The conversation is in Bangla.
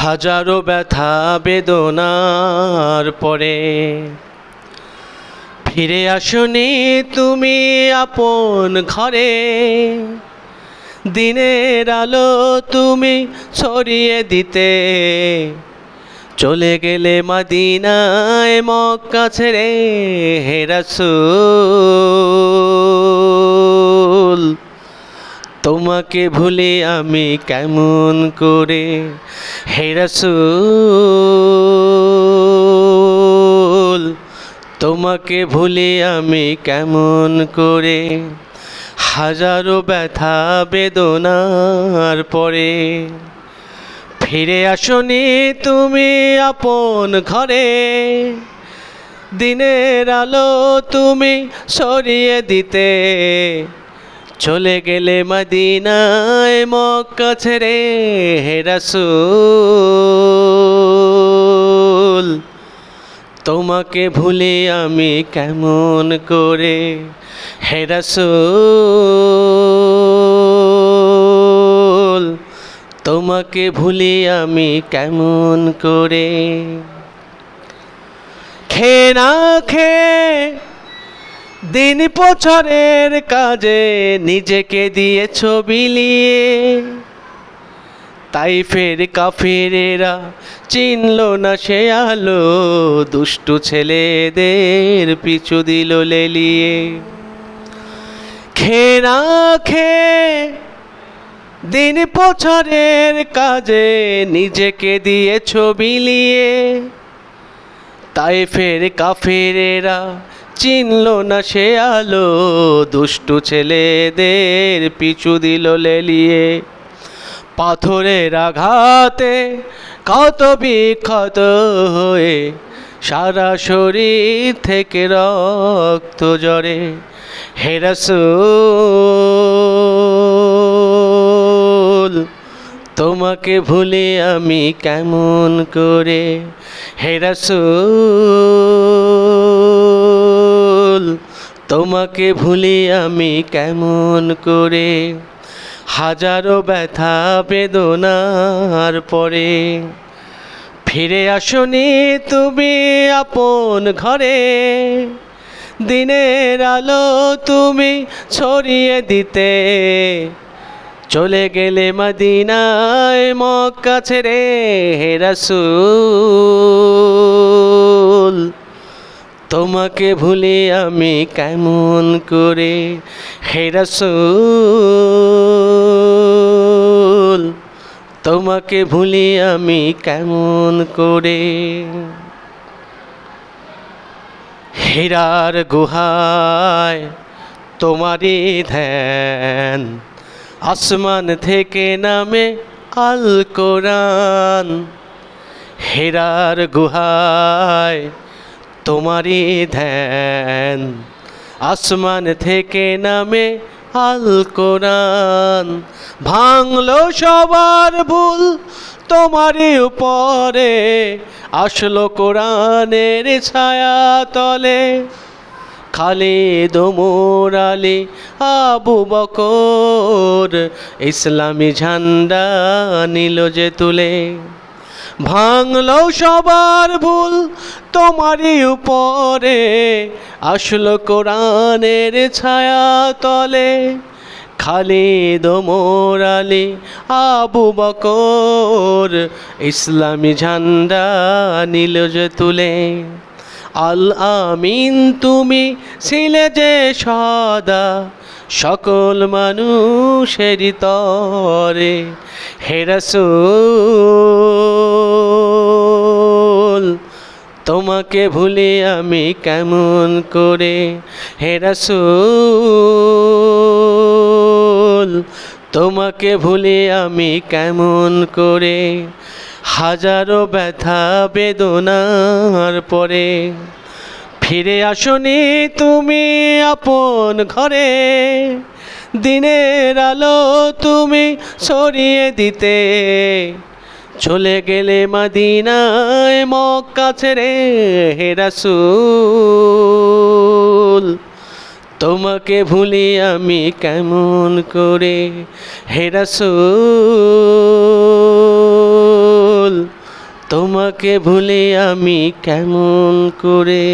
হাজারো ব্যথা বেদনার পরে ফিরে আসনি তুমি আপন ঘরে। দিনের আলো তুমি ছড়িয়ে দিতে চলে গেলে মদিনায় মক্কা ছেড়ে। হে রাসূল তোমাকে ভুলি আমি কেমন করে। হে রাসূল তোমাকে ভুলি আমি কেমন করে। হাজারো ব্যথা বেদনার পরে ফিরে আসনি তুমি আপন ঘরে। দিনের আলো তুমি ছড়িয়ে দিতে চলে গেলে মদিনায় মক্কা ছেড়ে। হে রাসূল তোমাকে ভুলি আমি কেমন করে। হে রাসূল তোমাকে ভুলি আমি কেমন করে। খেয়ে না খেয়ে দিন প্রচারের কাজে নিজেকে দিয়েছ বিলিয়ে। তাইফের কাফিরেরা চিনল না সে আলো, দুষ্টু ছেলেদের পিছু দিল লেলিয়ে। খেয়ে না খেয়ে দিন প্রচারের কাজে নিজেকে দিয়েছ বিলিয়ে। তাইফের কাফিরেরা চিনল না সে আলো, দুষ্টু ছেলেদের পিছু দিল লেলিয়ে। পাথরের আঘাতে কত বিক্ষত হয়ে সারা শরীর থেকে রক্ত ঝরে। হে রাসূল তোমাকে ভুলি আমি কেমন করে। হে রাসূল তোমাকে ভুলি আমি কেমন করে। হাজারো ব্যথা বেদনার পরে ফিরে আসনি তুমি আপন ঘরে। দিনের আলো তুমি ছড়িয়ে দিতে চলে গেলে মদিনায় মক্কা ছেড়ে। হে রাসূল তোমাকে ভুলি আমি কেমন করে। হে রাসূল তোমাকে ভুলি আমি কেমন করে। হীরার গুহায় তোমারই ধ্যান, আসমান থেকে নামে আল কোরআন। হীরার গুহায় তোমারই ধ্যান, আসমান থেকে নামে আল কোরআন। ভাঙলো সবার ভুল তোমারই উপরে, আসলো কোরআনের ছায়া তলে। খালিদ ওমর আলী আবু বকর ইসলামী ঝান্ডা নিল যে তুলে। ভাঙলো সবার ভুল তোমারই উপরে, আসলো কোরআনের ছায়া তলে। খালিদ ওমর আলী আবু বকর ইসলামী ঝান্ডা নিল যে তুলে। আল আমিন তুমি ছিলে যে সদা সকল মানুষেরই তরে। হে রাসূল তোমাকে ভুলি আমি কেমন করে। হে রাসূল তোমাকে ভুলি আমি কেমন করে। হাজারো ব্যথা বেদনার পরে ফিরে আসনি তুমি আপন ঘরে। দিনের আলো তুমি ছড়িয়ে দিতে চলে গেলে মদিনায় মক্কা ছেড়ে। হে রাসূল তোমাকে ভুলি আমি কেমন করে। হে রাসূল তোমাকে ভুলে আমি কেমন করে